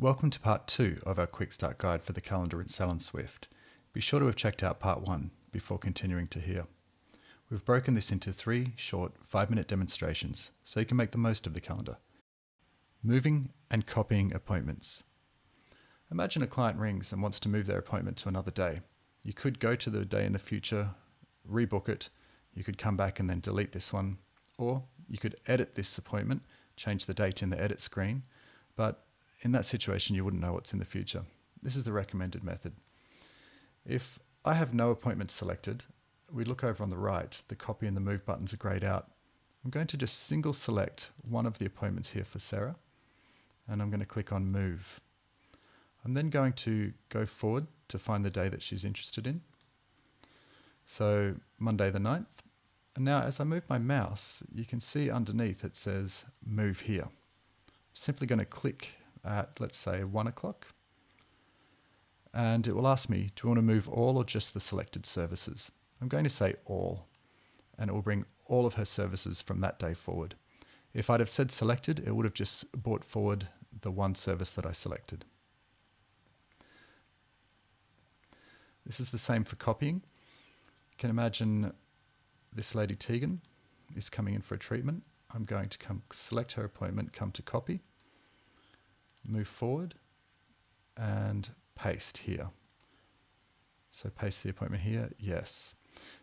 Welcome to part 2 of our quick start guide for the calendar in Salon Swift. Be sure to have checked out part 1 before continuing to here. We've broken this into 3 short 5-minute demonstrations so you can make the most of the calendar. Moving and copying appointments. Imagine a client rings and wants to move their appointment to another day. You could go to the day in the future, rebook it, you could come back and then delete this one, or you could edit this appointment, change the date in the edit screen, but in that situation, you wouldn't know what's in the future. This is the recommended method. If I have no appointment selected, we look over on the right, the copy and the move buttons are grayed out. I'm going to just single select one of the appointments here for Sarah, and I'm going to click on move. I'm then going to go forward to find the day that she's interested in. So Monday the 9th. And now as I move my mouse, you can see underneath it says move here. I'm simply going to click at, let's say, 1 o'clock. And it will ask me, do you want to move all or just the selected services? I'm going to say all, and it will bring all of her services from that day forward. If I'd have said selected, it would have just brought forward the one service that I selected. This is the same for copying. You can imagine this lady Tegan is coming in for a treatment. I'm going to select her appointment, come to copy, move forward and paste here. So paste the appointment here, yes.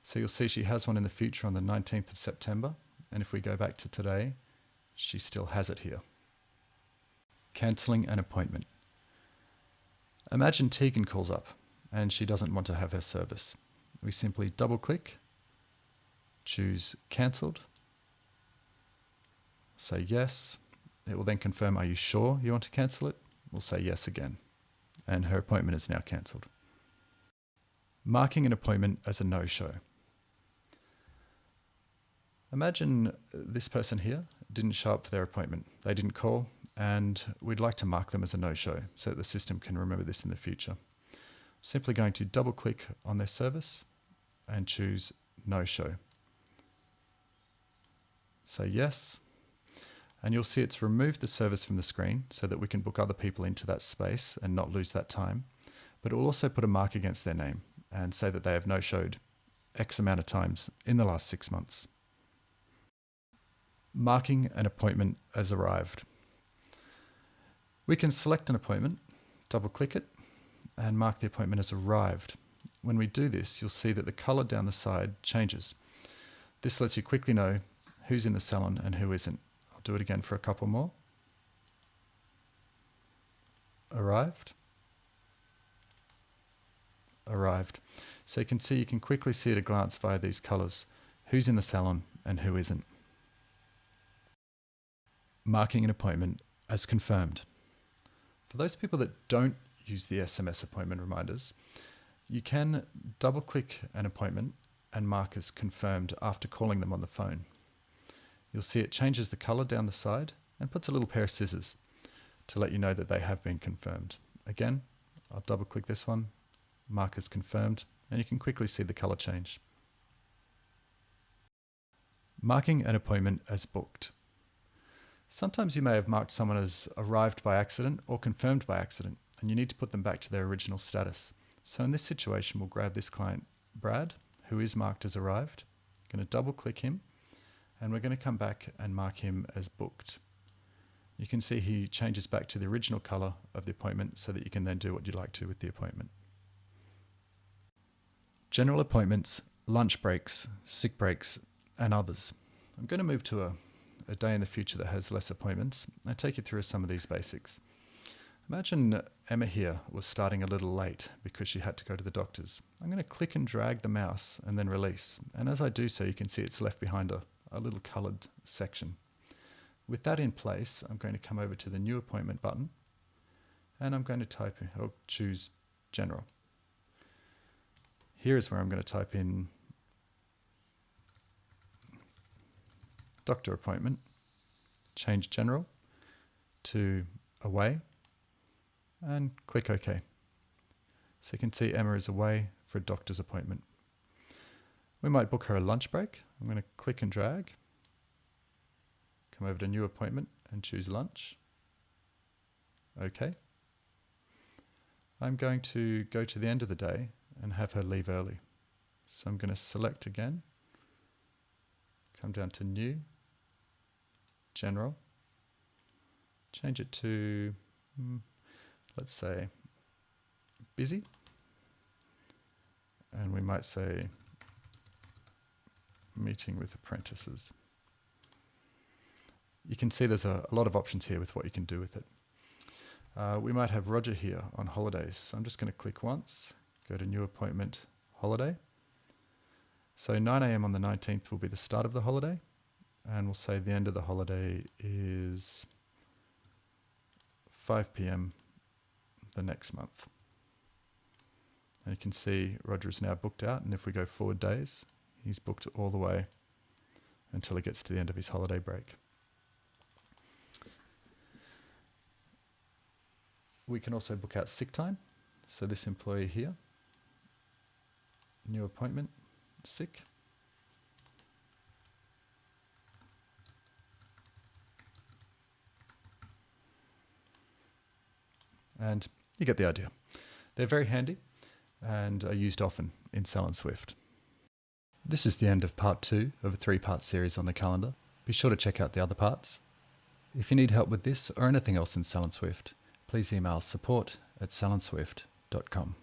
So you'll see she has one in the future on the 19th of September. And if we go back to today, she still has it here. Cancelling an appointment. Imagine Tegan calls up and she doesn't want to have her service. We simply double click, choose cancelled, say yes. It will then confirm, are you sure you want to cancel it? We'll say yes again. And her appointment is now cancelled. Marking an appointment as a no-show. Imagine this person here didn't show up for their appointment. They didn't call, and we'd like to mark them as a no-show so that the system can remember this in the future. Simply going to double click on their service and choose no-show. Say yes. And you'll see it's removed the service from the screen so that we can book other people into that space and not lose that time. But it will also put a mark against their name and say that they have no-showed X amount of times in the last 6 months. Marking an appointment as arrived. We can select an appointment, double click it, and mark the appointment as arrived. When we do this, you'll see that the color down the side changes. This lets you quickly know who's in the salon and who isn't. Do it again for a couple more. Arrived. Arrived. So you can quickly see at a glance via these colors who's in the salon and who isn't. Marking an appointment as confirmed. For those people that don't use the SMS appointment reminders, you can double click an appointment and mark as confirmed after calling them on the phone. You'll see it changes the color down the side and puts a little pair of scissors to let you know that they have been confirmed. Again, I'll double click this one, mark as confirmed, and you can quickly see the color change. Marking an appointment as booked. Sometimes you may have marked someone as arrived by accident or confirmed by accident, and you need to put them back to their original status. So in this situation, we'll grab this client, Brad, who is marked as arrived. I'm going to double click him. And we're going to come back and mark him as booked. You can see he changes back to the original color of the appointment so that you can then do what you'd like to with the appointment. General appointments, lunch breaks, sick breaks, and others. I'm going to move to a day in the future that has less appointments and take you through some of these basics. Imagine Emma here was starting a little late because she had to go to the doctor's. I'm going to click and drag the mouse and then release. And as I do so, you can see it's left behind a little colored section. With that in place, I'm going to come over to the new appointment button and I'm going to choose general. Here is where I'm going to type in doctor appointment, change general to away and click OK. So you can see Emma is away for a doctor's appointment. We might book her a lunch break. I'm going to click and drag, come over to new appointment and choose lunch. OK. I'm going to go to the end of the day and have her leave early. So I'm going to select again, come down to New, General, change it to, let's say, Busy, and we might say Meeting with Apprentices. You can see there's a lot of options here with what you can do with it. We might have Roger here on holidays. So I'm just going to click once, go to New Appointment, Holiday. So 9 a.m. on the 19th will be the start of the holiday, and we'll say the end of the holiday is 5 p.m. the next month. And you can see Roger is now booked out, and if we go forward days, he's booked all the way until he gets to the end of his holiday break. We can also book out sick time. So this employee here, new appointment, sick. And you get the idea. They're very handy and are used often in Salon Swift. This is the end of part 2 of a 3-part series on the calendar. Be sure to check out the other parts. If you need help with this or anything else in Salon Swift, please email support@salonswift.com.